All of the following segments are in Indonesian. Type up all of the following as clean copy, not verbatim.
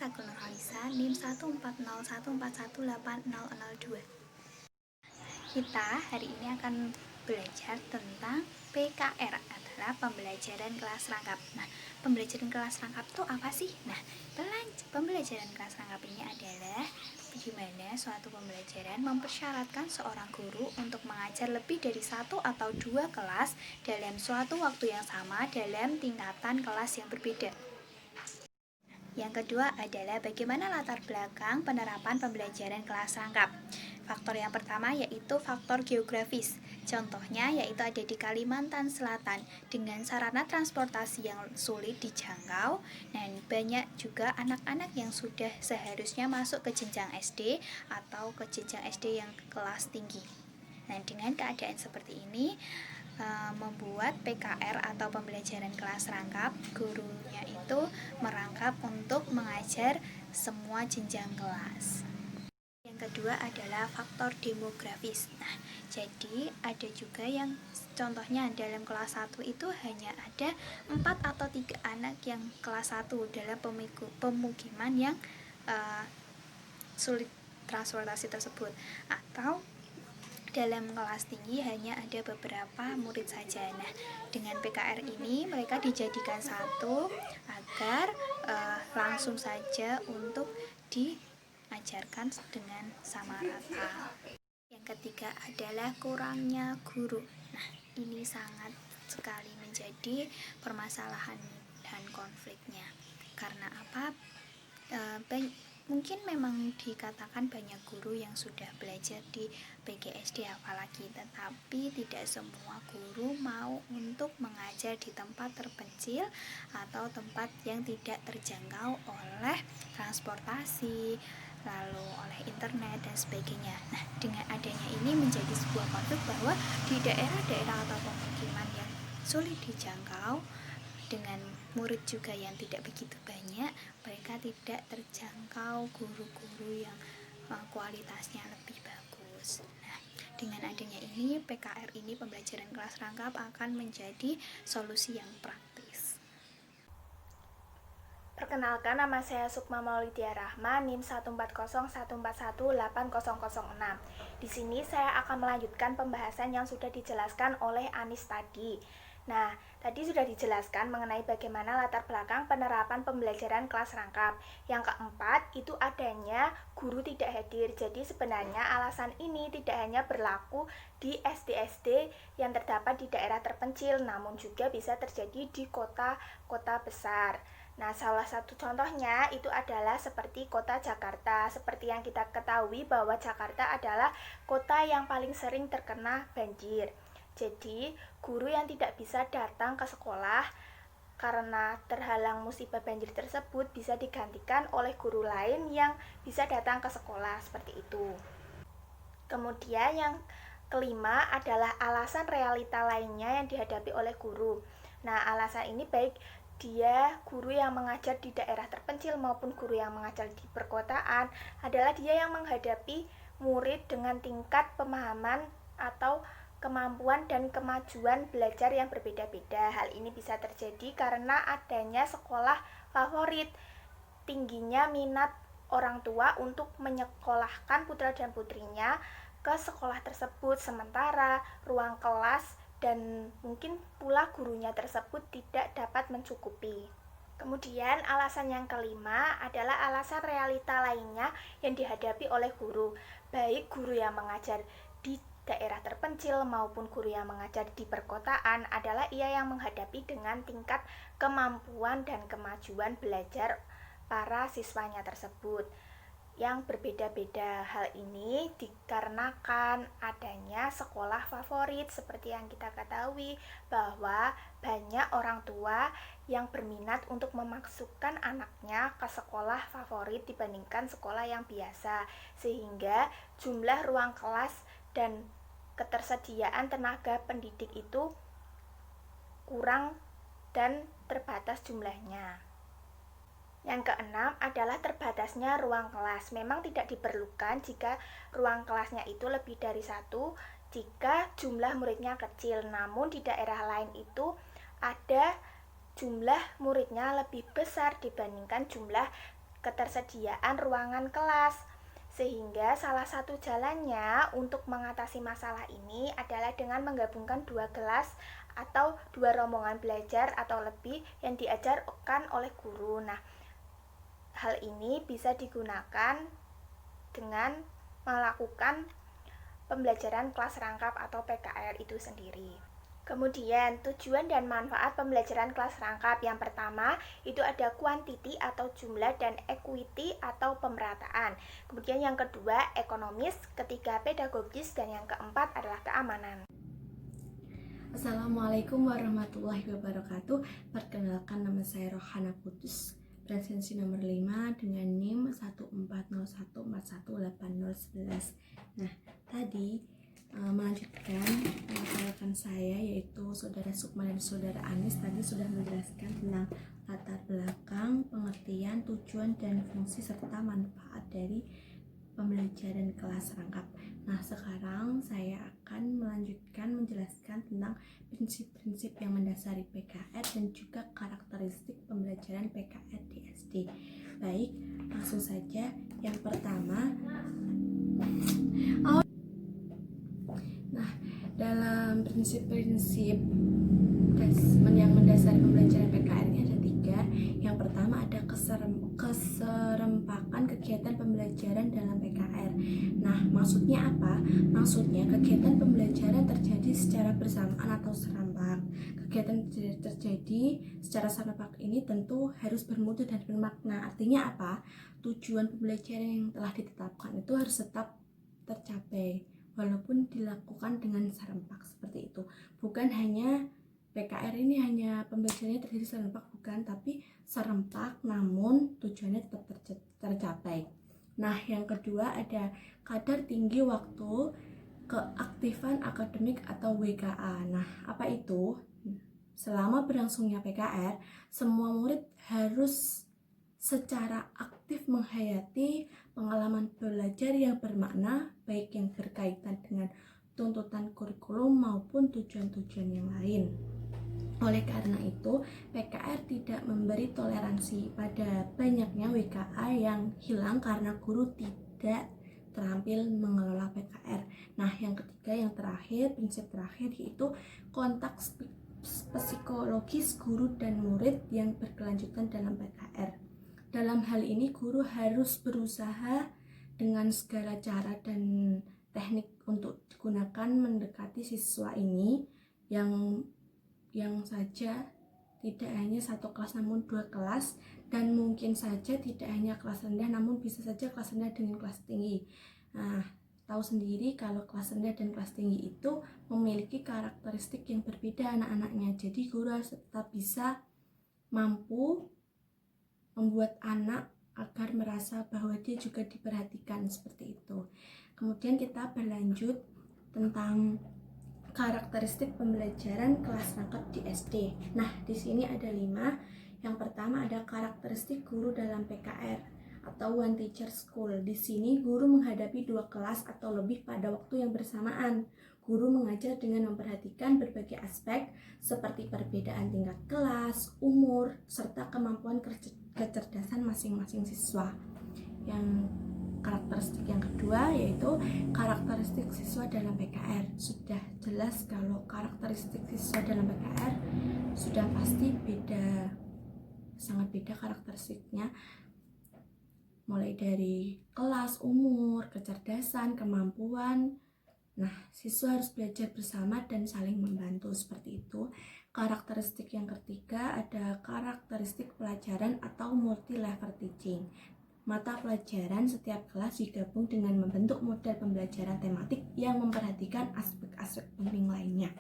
Sagun Nurhalisa, NIM 14014180002. Kita hari ini akan belajar tentang PKR, adalah pembelajaran kelas rangkap. Nah, pembelajaran kelas rangkap itu apa sih? Nah, pembelajaran kelas rangkap ini adalah bagaimana suatu pembelajaran mempersyaratkan seorang guru untuk mengajar lebih dari satu atau dua kelas dalam suatu waktu yang sama dalam tingkatan kelas yang berbeda. Yang kedua adalah bagaimana latar belakang penerapan pembelajaran kelas rangkap. Faktor yang pertama yaitu faktor geografis. Contohnya yaitu ada di Kalimantan Selatan dengan sarana transportasi yang sulit dijangkau, dan banyak juga anak-anak yang sudah seharusnya masuk ke jenjang SD atau ke jenjang SD yang kelas tinggi. Nah, dengan keadaan seperti ini membuat PKR atau pembelajaran kelas rangkap, gurunya itu merangkap untuk mengajar semua jenjang kelas. Yang kedua adalah faktor demografis. Nah, jadi ada juga yang contohnya dalam kelas 1 itu hanya ada 4 atau 3 anak yang kelas 1 dalam pemukiman yang sulit transportasi tersebut, atau dalam kelas tinggi hanya ada beberapa murid saja. Nah, dengan PKR ini mereka dijadikan satu agar langsung saja untuk diajarkan dengan sama rata. Yang ketiga adalah kurangnya guru. Nah, ini sangat sekali menjadi permasalahan dan konfliknya. Karena apa? Mungkin memang dikatakan banyak guru yang sudah belajar di PGSD apalagi, tetapi tidak semua guru mau untuk mengajar di tempat terpencil atau tempat yang tidak terjangkau oleh transportasi, lalu oleh internet dan sebagainya. Nah, dengan adanya ini menjadi sebuah konflik bahwa di daerah-daerah atau pemukiman yang sulit dijangkau dengan murid juga yang tidak begitu banyak, mereka tidak terjangkau guru-guru yang kualitasnya lebih bagus. Nah, dengan adanya ini, PKR ini, pembelajaran kelas rangkap, akan menjadi solusi yang praktis. Perkenalkan, nama saya Sukma Maulidia Rahma, NIM 14014180006. Di sini saya akan melanjutkan pembahasan yang sudah dijelaskan oleh Anis tadi. Nah, tadi sudah dijelaskan mengenai bagaimana latar belakang penerapan pembelajaran kelas rangkap. Yang keempat, itu adanya guru tidak hadir. Jadi sebenarnya alasan ini tidak hanya berlaku di SD-SD yang terdapat di daerah terpencil, namun juga bisa terjadi di kota-kota besar. Nah, salah satu contohnya itu adalah seperti kota Jakarta. Seperti yang kita ketahui bahwa Jakarta adalah kota yang paling sering terkena banjir. Jadi, guru yang tidak bisa datang ke sekolah karena terhalang musibah banjir tersebut bisa digantikan oleh guru lain yang bisa datang ke sekolah, seperti itu. Kemudian yang kelima adalah alasan realita lainnya yang dihadapi oleh guru. Nah, alasan ini baik dia guru yang mengajar di daerah terpencil maupun guru yang mengajar di perkotaan adalah dia yang menghadapi murid dengan tingkat pemahaman atau kemampuan dan kemajuan belajar yang berbeda-beda. Hal ini bisa terjadi karena adanya sekolah favorit, tingginya minat orang tua untuk menyekolahkan putra dan putrinya ke sekolah tersebut, sementara ruang kelas dan mungkin pula gurunya tersebut tidak dapat mencukupi. Kemudian alasan yang kelima adalah alasan realita lainnya yang dihadapi oleh guru, baik guru yang mengajar di daerah terpencil maupun guru yang mengajar di perkotaan adalah ia yang menghadapi dengan tingkat kemampuan dan kemajuan belajar para siswanya tersebut yang berbeda-beda. Hal ini dikarenakan adanya sekolah favorit, seperti yang kita ketahui bahwa banyak orang tua yang berminat untuk memasukkan anaknya ke sekolah favorit dibandingkan sekolah yang biasa, sehingga jumlah ruang kelas dan ketersediaan tenaga pendidik itu kurang dan terbatas jumlahnya. Yang keenam adalah terbatasnya ruang kelas. Memang tidak diperlukan jika ruang kelasnya itu lebih dari satu jika jumlah muridnya kecil. Namun di daerah lain itu ada jumlah muridnya lebih besar dibandingkan jumlah ketersediaan ruangan kelas. Sehingga salah satu jalannya untuk mengatasi masalah ini adalah dengan menggabungkan dua kelas atau dua rombongan belajar atau lebih yang diajarkan oleh guru. Nah, hal ini bisa digunakan dengan melakukan pembelajaran kelas rangkap atau PKR itu sendiri. Kemudian tujuan dan manfaat pembelajaran kelas rangkap. Yang pertama itu ada quantity atau jumlah, dan equity atau pemerataan. Kemudian yang kedua ekonomis, ketiga pedagogis, dan yang keempat adalah keamanan. Assalamualaikum warahmatullahi wabarakatuh. Perkenalkan, nama saya Rohana Putus, presensi nomor 5 dengan NIM 14014180111. Nah, tadi melanjutkan rekan saya yaitu Saudara Sukma dan Saudara Anis tadi sudah menjelaskan tentang latar belakang, pengertian, tujuan, dan fungsi serta manfaat dari pembelajaran kelas rangkap. Nah, sekarang saya akan melanjutkan menjelaskan tentang prinsip-prinsip yang mendasari PKR dan juga karakteristik pembelajaran PKR di SD. Baik, langsung saja. Yang pertama, dalam prinsip-prinsip yang mendasari pembelajaran PKR ini ada 3. Yang pertama ada keserempakan kegiatan pembelajaran dalam PKR. Nah, maksudnya apa? Maksudnya kegiatan pembelajaran terjadi secara bersamaan atau serempak. Kegiatan terjadi secara serempak ini tentu harus bermutu dan bermakna. Artinya apa? Tujuan pembelajaran yang telah ditetapkan itu harus tetap tercapai walaupun dilakukan dengan serempak seperti itu. Bukan hanya PKR ini hanya pembelajarannya terjadi serempak, bukan, tapi serempak namun tujuannya tetap tercapai. Nah, yang kedua ada kadar tinggi waktu keaktifan akademik atau WKA. Nah, apa itu? Selama berlangsungnya PKR, semua murid harus secara aktif menghayati pengalaman belajar yang bermakna, baik yang berkaitan dengan tuntutan kurikulum maupun tujuan-tujuan yang lain. Oleh karena itu, PKR tidak memberi toleransi pada banyaknya WKA yang hilang karena guru tidak terampil mengelola PKR. Nah, yang ketiga, yang terakhir, prinsip terakhir yaitu kontak psikologis guru dan murid yang berkelanjutan dalam PKR. Dalam hal ini, guru harus berusaha dengan segala cara dan teknik untuk digunakan mendekati siswa ini yang saja tidak hanya satu kelas namun 2 kelas, dan mungkin saja tidak hanya kelas rendah namun bisa saja kelas rendah dengan kelas tinggi. Nah, tahu sendiri kalau kelas rendah dan kelas tinggi itu memiliki karakteristik yang berbeda anak-anaknya. Jadi guru harus tetap bisa mampu membuat anak agar merasa bahwa dia juga diperhatikan seperti itu. Kemudian kita berlanjut tentang karakteristik pembelajaran kelas rangkap di SD. Nah, di sini ada 5. Yang pertama ada karakteristik guru dalam PKR atau one teacher school. Di sini guru menghadapi 2 kelas atau lebih pada waktu yang bersamaan. Guru mengajar dengan memperhatikan berbagai aspek seperti perbedaan tingkat kelas, umur, serta kemampuan kecerdasan masing-masing siswa. Yang karakteristik yang kedua yaitu karakteristik siswa dalam PKR. Sudah jelas kalau karakteristik siswa dalam PKR sudah pasti beda, sangat beda karakteristiknya, mulai dari kelas, umur, kecerdasan, kemampuan. Nah, siswa harus belajar bersama dan saling membantu seperti itu. Karakteristik yang ketiga ada karakteristik pelajaran atau multi-level teaching. Mata pelajaran setiap kelas digabung dengan membentuk model pembelajaran tematik yang memperhatikan aspek-aspek penting lainnya.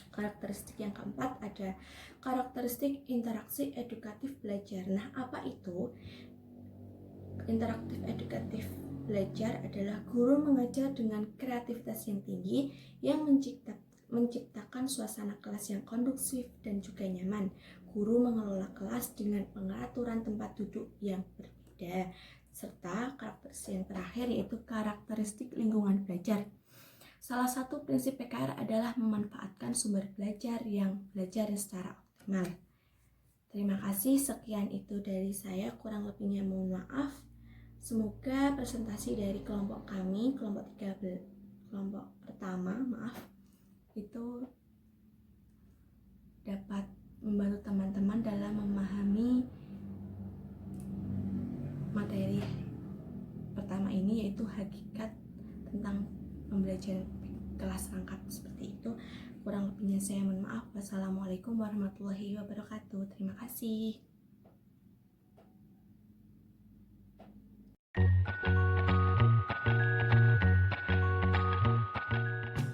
Karakteristik yang keempat ada karakteristik interaksi edukatif belajar. Nah, apa itu? Interaktif edukatif belajar adalah guru mengajar dengan kreativitas yang tinggi yang menciptakan suasana kelas yang kondusif dan juga nyaman. Guru mengelola kelas dengan pengaturan tempat duduk yang berbeda. Serta karakteristik yang terakhir yaitu karakteristik lingkungan belajar. Salah satu prinsip PKR adalah memanfaatkan sumber belajar yang secara optimal. Terima kasih, sekian itu dari saya, kurang lebihnya mohon maaf. Semoga presentasi dari kelompok kami, kelompok pertama, itu dapat membantu teman-teman dalam memahami materi pertama ini, yaitu hakikat tentang pembelajaran kelas rangkap. Seperti itu, kurang lebihnya saya mohon maaf. Wassalamualaikum warahmatullahi wabarakatuh. Terima kasih.